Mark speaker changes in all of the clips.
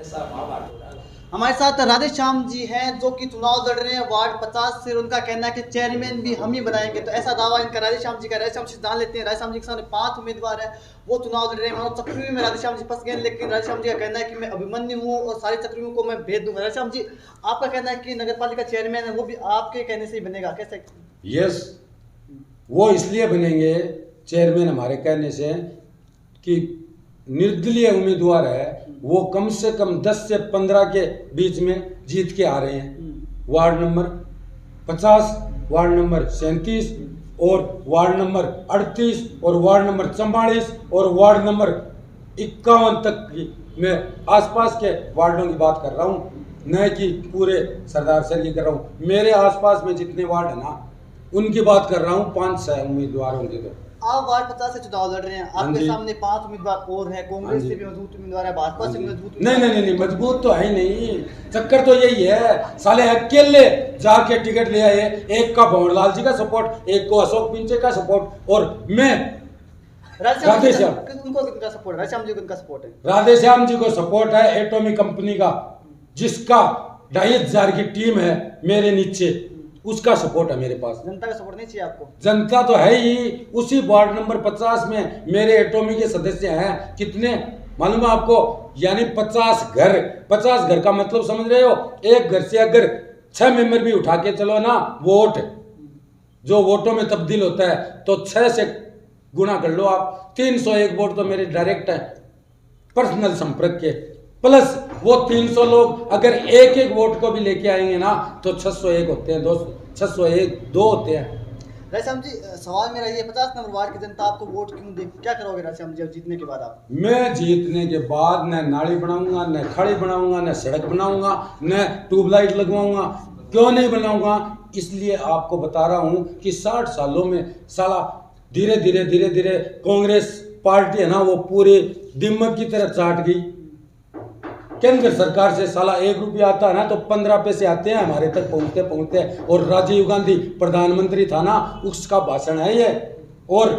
Speaker 1: ऐसा महाभारत हो रहा है।
Speaker 2: हमारे साथ राधे श्याम जी हैं जो कि चुनाव लड़ रहे हैं वार्ड 50 से। उनका कहना है कि चेयरमैन भी हम ही बनाएंगे, तो ऐसा दावा इनका राधे श्याम जी का। राधे श्याम जी जान लेते हैं। राधे श्याम जी के सामने 5 उम्मीदवार है, वो चुनाव लड़ रहे हैं। मनोज चक्रवर्ती में राधे श्याम जी फंस गए, लेकिन राधे श्याम जी का कहना है कि मैं अभिमन्यु हूँ और सारे चक्रवर्तियों को मैं भेज दूंगा। राधे श्याम जी, आपका कहना है कि नगर पालिका चेयरमैन है वो भी आपके कहने से ही बनेगा, कैसे?
Speaker 3: यस, वो इसलिए बनेंगे चेयरमैन हमारे कहने से कि निर्दलीय उम्मीदवार है, वो कम से कम 10 से 15 के बीच में जीत के आ रहे हैं। वार्ड नंबर 50, वार्ड नंबर 37 और वार्ड नंबर 38 और वार्ड नंबर 44 और वार्ड नंबर 51 तक की मैं आसपास के वार्डों की बात कर रहा हूँ, न कि पूरे सरदार सर की कर रहा हूँ। मेरे आसपास में जितने वार्ड है ना, उनकी बात कर रहा हूँ, 5-6 उम्मीदवारों की। तो
Speaker 2: आप वार्ड 50 से चुनाव लड़ रहे हैं, आपके सामने 5 उम्मीदवार और हैं। कांग्रेस से भी मजबूत उम्मीदवार है, भाजपा से भी मजबूत।
Speaker 3: नहीं, मजबूत तो है ही नहीं। चक्कर तो यही है, साले अकेले जाके टिकट ले आए। एक का भंवरलाल जी का सपोर्ट, एक को अशोक पिंचे का सपोर्ट, और मैं राधे श्याम।
Speaker 2: उनको किनका सपोर्ट? राधे श्याम जी को किनका सपोर्ट है?
Speaker 3: राधे श्याम जी को सपोर्ट है एटॉमिक कंपनी का, जिसका 2500 की टीम है मेरे नीचे, उसका सपोर्ट है मेरे पास।
Speaker 2: जनता का सपोर्ट नहीं चाहिए आपको?
Speaker 3: जनता तो है ही। उसी वार्ड नंबर 50 में मेरे एटॉमिक के सदस्य हैं कितने मालूम है आपको? यानी 50 घर। 50 घर का मतलब समझ रहे हो? एक घर से अगर 6 मेंबर भी उठा के चलो ना, वोट जो वोटों में तब्दील होता है, तो 6 से गुणा कर लो आप। 301 वोट तो मेरे डायरेक्ट है, पर्सनल संपर्क के। प्लस वो 300 लोग अगर एक एक वोट को भी लेके आएंगे ना, तो 601 होते हैं, 601 होते हैं।
Speaker 2: राधेश्याम जी, सवाल मेरा ये, 50 नंबर वार्ड की जनता आपको वोट क्यों दे? क्या करोगे राधेश्याम जी अब जीतने के बाद आप?
Speaker 3: मैं जीतने के बाद न नाली बनाऊंगा, न खाड़ी बनाऊंगा, न सड़क बनाऊंगा, न ट्यूबलाइट लगवाऊंगा। क्यों नहीं बनाऊंगा? इसलिए आपको बता रहा हूं कि 60 सालों में साला धीरे धीरे कांग्रेस पार्टी है ना, वो पूरे दिमाग की तरह चाट गई। केंद्र सरकार से साला 1 रुपया आता है ना, तो 15 पैसे आते हैं हमारे तक पहुंचते। और राजीव गांधी प्रधानमंत्री था ना, उसका भाषण है ये। और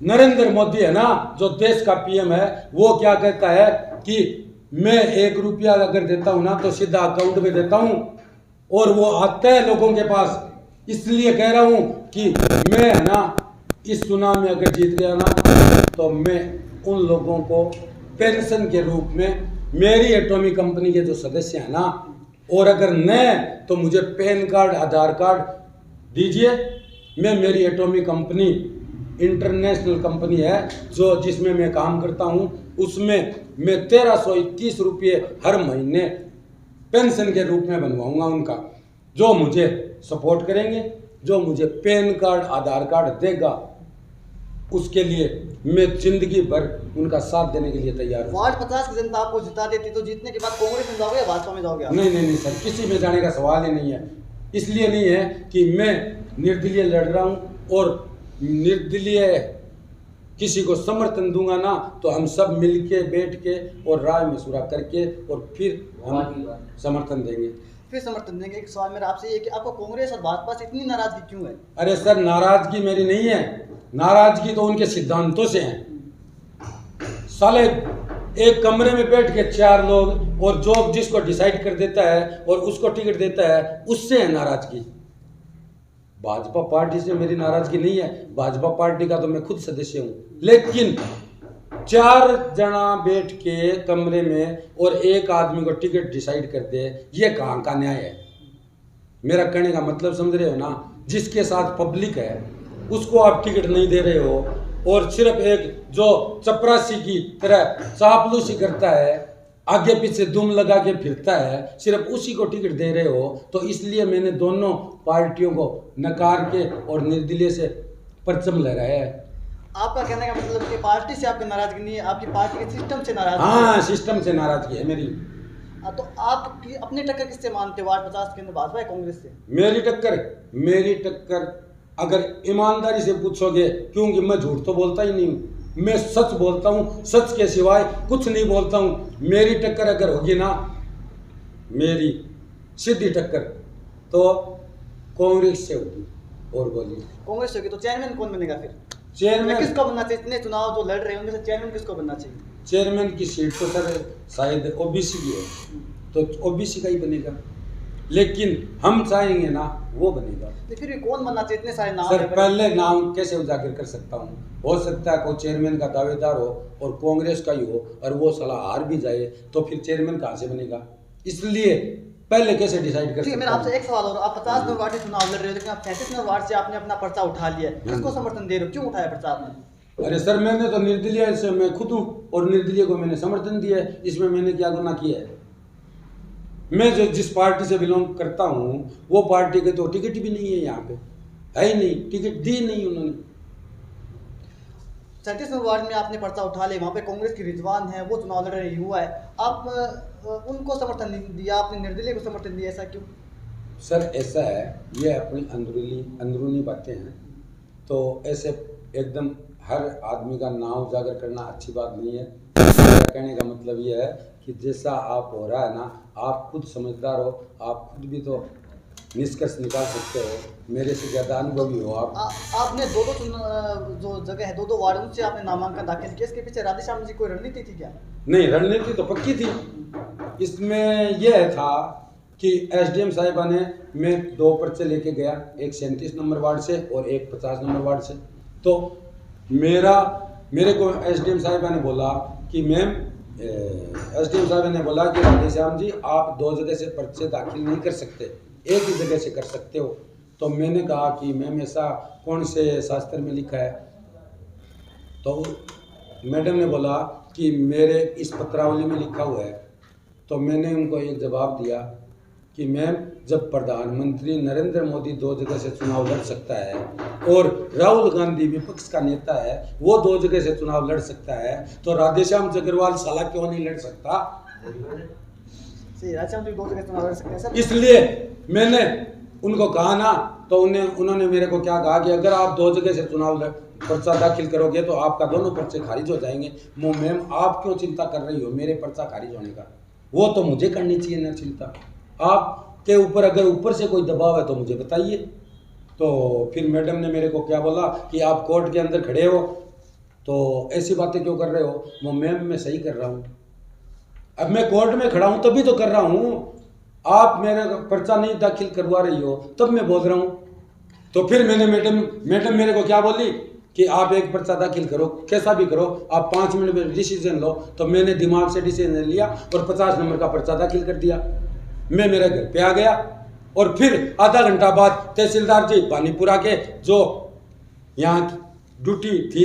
Speaker 3: नरेंद्र मोदी है ना, जो देश का पीएम है, वो क्या कहता है कि मैं 1 रुपया अगर देता हूं ना, तो सीधा अकाउंट में देता हूं, और वो आता है लोगों के पास। इसलिए कह रहा हूं कि मैं है ना, इस चुनाव में अगर जीत गया ना, तो मैं उन लोगों को पेंशन के रूप में मेरी एटॉमिक कंपनी के जो सदस्य हैं ना, और अगर न तो मुझे पैन कार्ड, आधार कार्ड दीजिए। मैं मेरी एटॉमिक कंपनी इंटरनेशनल कंपनी है जो जिसमें मैं काम करता हूं, उसमें मैं 1321 रुपये हर महीने पेंशन के रूप में बनवाऊंगा उनका। जो मुझे सपोर्ट करेंगे, जो मुझे पैन कार्ड, आधार कार्ड देगा, उसके लिए मैं जिंदगी भर उनका साथ देने के लिए तैयार हूँ।
Speaker 2: वार्ड 50 की जनता आपको जिता देती तो जीतने के बाद कांग्रेस में जाओगे या भाजपा में जाओगे?
Speaker 3: नहीं सर, किसी में जाने का सवाल ही नहीं है। इसलिए नहीं है कि मैं निर्दलीय लड़ रहा हूँ, और निर्दलीय किसी को समर्थन दूंगा ना, तो हम सब मिलके बैठ के और राय मशुरा करके और फिर हम समर्थन देंगे।
Speaker 2: फिर समर्थन देंगे। एक सवाल मेरा आपसे ये कि आपको कांग्रेस और भाजपा से इतनी नाराजगी क्यों है?
Speaker 3: अरे सर, नाराजगी मेरी नहीं है, नाराजगी तो उनके सिद्धांतों से है। साले एक कमरे में बैठ के 4 लोग, और जो जिसको डिसाइड कर देता है और उसको टिकट देता है, उससे है नाराजगी। भाजपा पार्टी से मेरी नाराजगी नहीं है। भाजपा पार्टी का तो मैं खुद सदस्य हूँ, लेकिन 4 जना बैठ के कमरे में और एक आदमी को टिकट डिसाइड कर दे, ये कहाँ का न्याय है? मेरा कहने का मतलब समझ रहे हो ना? जिसके साथ पब्लिक है उसको आप टिकट नहीं दे रहे हो, और सिर्फ एक जो चपरासी की तरह चापलूसी करता है, आगे पीछे दुम लगा के फिरता है, सिर्फ उसी को टिकट दे रहे हो। तो इसलिए मैंने दोनों पार्टियों को नकार के और निर्दलीय से परचम लहराया है।
Speaker 2: आपका कहने का मतलब कि पार्टी से आपकी नाराजगी नहीं है, आपकी पार्टी के सिस्टम से नाराजगी?
Speaker 3: हाँ, सिस्टम से नाराजगी है मेरी।
Speaker 2: तो आप अपनी टक्कर किससे मानते हो वार्ड 50 के अंदर, भाजपा या कांग्रेस से?
Speaker 3: मेरी टक्कर अगर ईमानदारी से पूछोगे, क्योंकि मैं झूठ तो बोलता ही नहीं हूँ, मैं सच बोलता हूँ, सच के सिवाय कुछ नहीं बोलता हूँ। मेरी टक्कर अगर होगी ना, मेरी सीधी टक्कर तो कांग्रेस से होगी। और बोलिए,
Speaker 2: कांग्रेस होगी तो चेयरमैन कौन बनेगा फिर?
Speaker 3: चेयरमैन
Speaker 2: किसको बनना चाहिए? इतने चुनाव जो लड़ रहे हैं उनमें से चेयरमैन किसको बनना चाहिए?
Speaker 3: चेयरमैन की सीट तो सर शायद ओबीसी की है, तो ओबीसी का ही बनेगा, लेकिन हम चाहेंगे ना वो बनेगा।
Speaker 2: तो फिर भी कौन बनना चाहिए? इतने सारे नाम
Speaker 3: सर
Speaker 2: है।
Speaker 3: पहले नाम कैसे उजागर कर सकता हूँ? हो सकता है कोई चेयरमैन का दावेदार हो और कांग्रेस का ही हो और वो साला हार भी जाए, तो फिर चेयरमैन कहाँ से बनेगा? इसलिए पहले कैसे डिसाइड कर
Speaker 2: ठीक है,
Speaker 3: सकता
Speaker 2: मेरा आपसे
Speaker 3: हूँ?
Speaker 2: एक सवाल और, आप 50 नंबर वार्ड से चुनाव लड़ रहे हो, लेकिन आप 33 नंबर वार्ड से आपने अपना पर्चा उठा लिया है, किसको समर्थन दे रहे हो? क्यों उठाया पर्चा आपने?
Speaker 3: अरे सर मैंने तो निर्दलीय से, मैं खुद हूँ और निर्दलीय को मैंने समर्थन दिया है, इसमें मैंने क्या गुनाह किया है? मैं जो जिस पार्टी से बिलोंग करता हूँ वो पार्टी के तो टिकट भी नहीं है, यहाँ पे है ही नहीं, टिकट दी नहीं उन्होंने।
Speaker 2: 37 नंबर वार्ड में आपने पर्चा उठा लिया, वहाँ पे कांग्रेस की रिजवान है, वो चुनाव लड़ रही हुआ है, आप उनको समर्थन नहीं दिया, आपने निर्दलीय को समर्थन दिया, ऐसा क्यों?
Speaker 3: सर ऐसा है, ये अपनी अंदरूनी बातें हैं, तो ऐसे एकदम हर आदमी का नाम उजागर करना अच्छी बात नहीं है। मेरा कहने का मतलब ये है कि जैसा आप हो रहा है ना, आप खुद समझदार हो, आप खुद भी तो निष्कर्ष निकाल सकते हो, मेरे से ज़्यादा अनुभवी हो आप।
Speaker 2: आपने दो जो जगह है, दो वार्ड, उनसे आपने नामांकन दाखिल किया, इसके पीछे राधेश्याम जी कोई रणनीति थी क्या?
Speaker 3: नहीं, रणनीति तो पक्की थी। इसमें यह था कि एसडीएम साहिबा ने, मैं 2 पर्चे लेके गया, एक 37 नंबर वार्ड से और एक 50 नंबर वार्ड से, तो मेरे को एसडीएम साहिबा ने बोला कि मैम, एसडीएम साहिबा ने बोला कि राधेश्याम जी आप 2 जगह से पर्चे दाखिल नहीं कर सकते, एक ही जगह से कर सकते हो। तो मैंने कहा कि मैम ऐसा कौन से शास्त्र में लिखा है? तो मैडम ने बोला कि मेरे इस पत्रावली में लिखा हुआ है। तो मैंने उनको एक जवाब दिया कि मैम, जब प्रधानमंत्री नरेंद्र मोदी 2 जगह से चुनाव लड़ सकता है और राहुल गांधी विपक्ष का नेता है, वो 2 जगह से चुनाव लड़ सकता है, तो राधेश्याम अग्रवाल साला क्यों नहीं लड़ सकता?
Speaker 2: राधेश्याम जी 2 जगह चुनाव लड़ सकते हैं सर।
Speaker 3: इसलिए मैंने उनको कहा ना, तो उन्होंने मेरे को क्या कहा कि अगर आप 2 जगह से चुनाव पर्चा दाखिल करोगे तो आपका दोनों पर्चे खारिज हो जाएंगे। मैम आप क्यों चिंता कर रही हो मेरे पर्चा खारिज होने का? वो तो मुझे करनी चाहिए ना चिंता। आपके ऊपर अगर ऊपर से कोई दबाव है तो मुझे बताइए। तो फिर मैडम ने मेरे को क्या बोला कि आप कोर्ट के अंदर खड़े हो तो ऐसी बातें क्यों कर रहे हो? वो मैम मैं सही कर रहा हूँ, अब मैं कोर्ट में खड़ा हूँ तभी तो कर रहा हूँ, आप मेरा पर्चा नहीं दाखिल करवा रही हो तब मैं बोल रहा हूँ। तो फिर मैंने मैडम मेरे को क्या बोली कि आप एक पर्चा दाखिल करो, कैसा भी करो, आप 5 मिनट में डिसीजन लो। तो मैंने दिमाग से डिसीजन लिया और 50 नंबर का पर्चा दाखिल कर दिया। मैं मेरे घर पे आ गया और फिर आधा घंटा बाद तहसीलदार जी पानीपुरा के, जो यहाँ ड्यूटी थी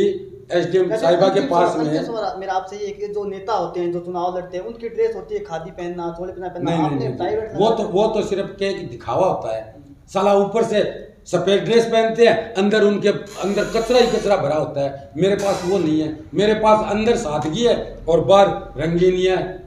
Speaker 3: एसडीएम साहिबा के पास में।
Speaker 2: मेरा आपसे ये कि जो नेता होते हैं, जो चुनाव लड़ते हैं, उनकी ड्रेस होती है खादी पहनना, चोले पहनना, आपने प्राइवेट,
Speaker 3: वो तो सिर्फ केक दिखावा होता है साला। ऊपर से सफेद ड्रेस पहनते हैं, अंदर उनके अंदर कचरा ही कचरा भरा होता है। मेरे पास वो नहीं है, मेरे पास अंदर सादगी है और बाहर रंगीनी है,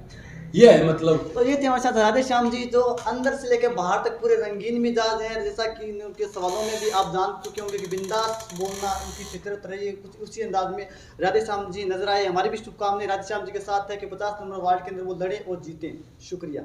Speaker 3: ये है मतलब।
Speaker 2: तो ये थे हमारे साथ राधेश्याम जी, जो अंदर से लेकर बाहर तक पूरे रंगीन मिजाज हैं। जैसा कि उनके सवालों में भी आप जान चुके होंगे कि बिंदास बोलना उनकी फितरत रही है, कुछ उसी अंदाज में राधेश्याम जी नजर आए। हमारी भी शुभकामनाएं राधेश्याम जी के साथ है कि 50 नंबर वार्ड के अंदर वो लड़े और जीतें। शुक्रिया।